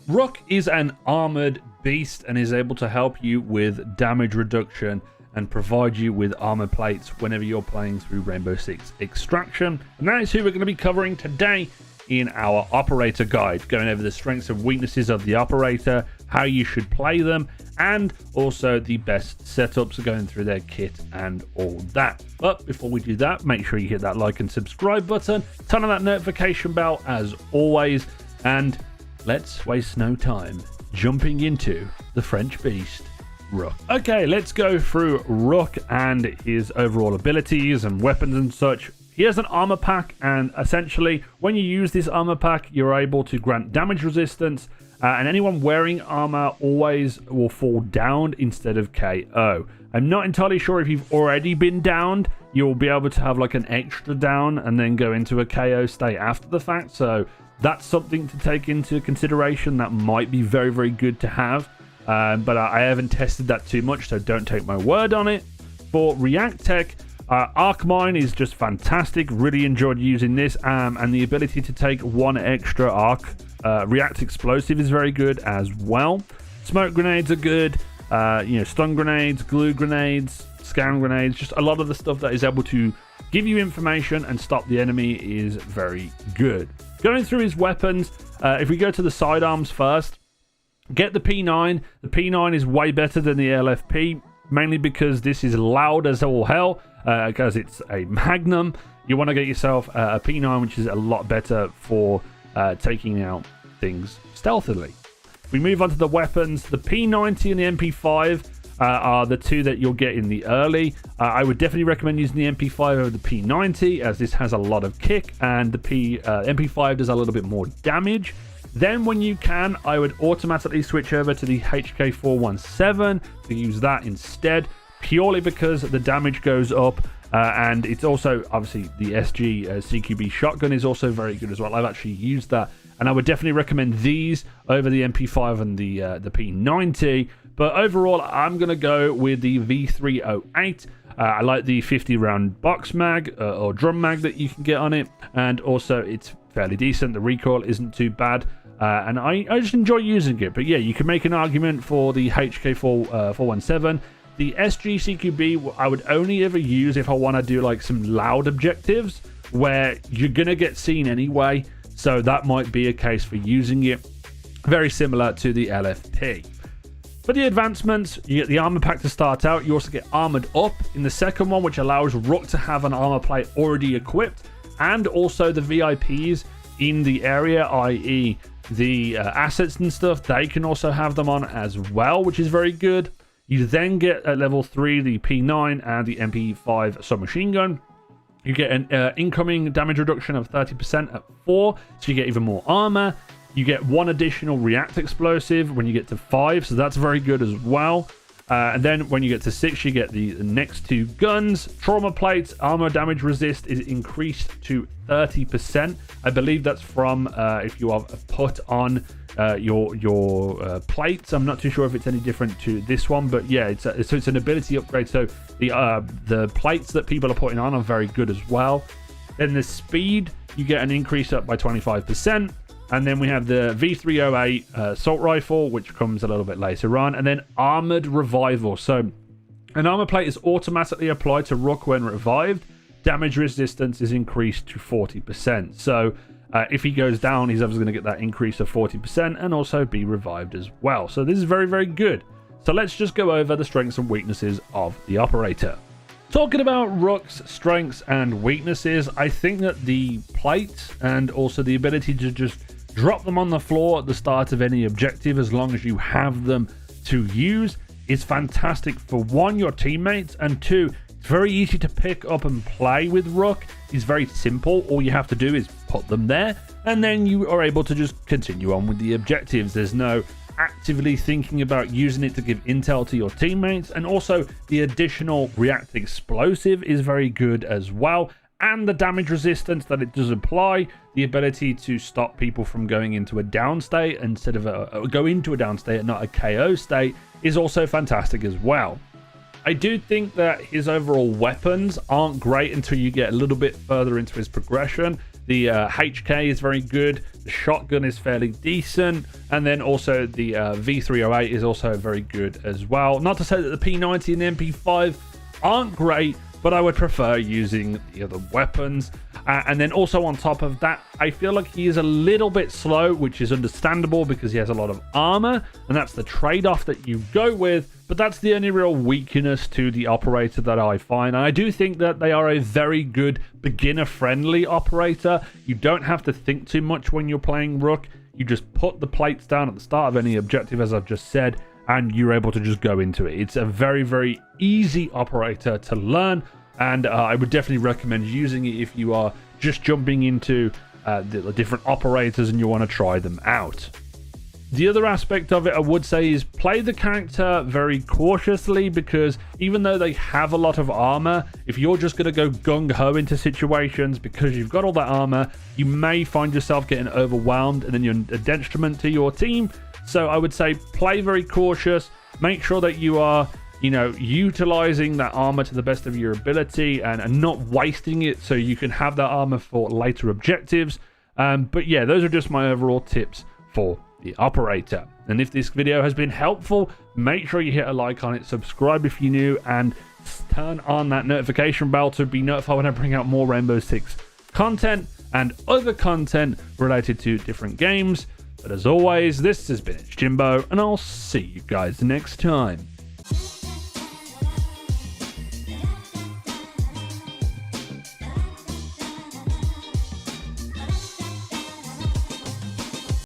Rook is an armored beast and is able to help you with damage reduction and provide you with armor plates whenever you're playing through Rainbow Six Extraction. And that is who we're going to be covering today in our operator guide, going over the strengths and weaknesses of the operator, how you should play them, and also the best setups, going through their kit and all that. But before we do that, make sure you hit that like and subscribe button, turn on that notification bell as always, and let's waste no time jumping into the French beast, Rook. Okay, let's go through Rook and his overall abilities and weapons and such. He has an armor pack, and essentially when you use this armor pack, you're able to grant damage resistance, and anyone wearing armor always will fall down instead of KO. I'm not entirely sure if you've already been downed, you'll be able to have like an extra down and then go into a KO state after the fact, so that's something to take into consideration. That might be very, very good to have, but I haven't tested that too much, so don't take my word on it. For React Tech, Arc Mine is just fantastic. Really enjoyed using this, and the ability to take one extra arc. React Explosive is very good as well. Smoke grenades are good. Stun grenades, glue grenades, scan grenades, just a lot of the stuff that is able to give you information and stop the enemy is very good. Going through his weapons, if we go to the sidearms first, get the P9. The P9 is way better than the LFP, mainly because this is loud as all hell, because it's a Magnum. You want to get yourself a P9, which is a lot better for taking out things stealthily. If we move on to the weapons, the P90 and the MP5 are the two that you'll get in the early. I would definitely recommend using the MP5 over the P90, as this has a lot of kick, and the MP5 does a little bit more damage. Then when you can, I would automatically switch over to the HK417 to use that instead, purely because the damage goes up, and it's also, obviously, the SG CQB shotgun is also very good as well. I've actually used that, and I would definitely recommend these over the MP5 and the P90. But overall, I'm going to go with the V308. I like the 50-round box mag or drum mag that you can get on it, and also it's fairly decent. The recoil isn't too bad, and I just enjoy using it. But yeah, you can make an argument for the HK417. The SG CQB I would only ever use if I want to do like some loud objectives where you're going to get seen anyway, so that might be a case for using it. Very similar to the LFP. For the advancements, you get the armor pack to start out. You also get armored up in the second one, which allows Rook to have an armor plate already equipped, and also the VIPs in the area, i.e. the assets and stuff, they can also have them on as well, which is very good. You then get at level 3 the P9 and the MP5 submachine gun. You get an incoming damage reduction of 30% at 4, so you get even more armor. You get one additional React Explosive when you get to 5, so that's very good as well. And then when you get to 6, you get the next two guns. Trauma plates, armor damage resist is increased to 30%. I believe that's from if you have put on your plates. I'm not too sure if it's any different to this one, but yeah, so it's an ability upgrade. So the plates that people are putting on are very good as well. Then the speed, you get an increase up by 25%. And then we have the V308 assault rifle, which comes a little bit later on. And then armored revival. So an armor plate is automatically applied to Rook when revived. Damage resistance is increased to 40%. So if he goes down, he's obviously going to get that increase of 40% and also be revived as well. So this is very, very good. So let's just go over the strengths and weaknesses of the operator. Talking about Rook's strengths and weaknesses, I think that the plate and also the ability to just drop them on the floor at the start of any objective, as long as you have them to use, is fantastic for one, your teammates, and two, it's very easy to pick up and play with Rook. It's very simple. All you have to do is put them there, and then you are able to just continue on with the objectives. There's no actively thinking about using it to give intel to your teammates, and also the additional React Explosive is very good as well. And the damage resistance that it does apply, the ability to stop people from going into a down state instead of go into a down state and not a KO state, is also fantastic as well. I do think that his overall weapons aren't great until you get a little bit further into his progression. The HK is very good, the shotgun is fairly decent, and then also the V308 is also very good as well. Not to say that the P90 and the MP5 aren't great, but I would prefer using the other weapons. And then also on top of that, I feel like he is a little bit slow, which is understandable because he has a lot of armor, and that's the trade-off that you go with. But that's the only real weakness to the operator that I find. And I do think that they are a very good beginner-friendly operator. You don't have to think too much when you're playing Rook. You just put the plates down at the start of any objective, as I've just said, and you're able to just go into it. It's a very, very easy operator to learn, and I would definitely recommend using it if you are just jumping into the different operators and you want to try them out. The other aspect of it, I would say, is play the character very cautiously, because even though they have a lot of armor, if you're just going to go gung-ho into situations because you've got all that armor, you may find yourself getting overwhelmed, and then you're a detriment to your team. So I would say play very cautious, make sure that you are, utilizing that armor to the best of your ability and not wasting it so you can have that armor for later objectives. But yeah, those are just my overall tips for the operator. And if this video has been helpful, make sure you hit a like on it, subscribe if you're new, and turn on that notification bell to be notified when I bring out more Rainbow Six content and other content related to different games. But as always, this has been Jimbo, and I'll see you guys next time.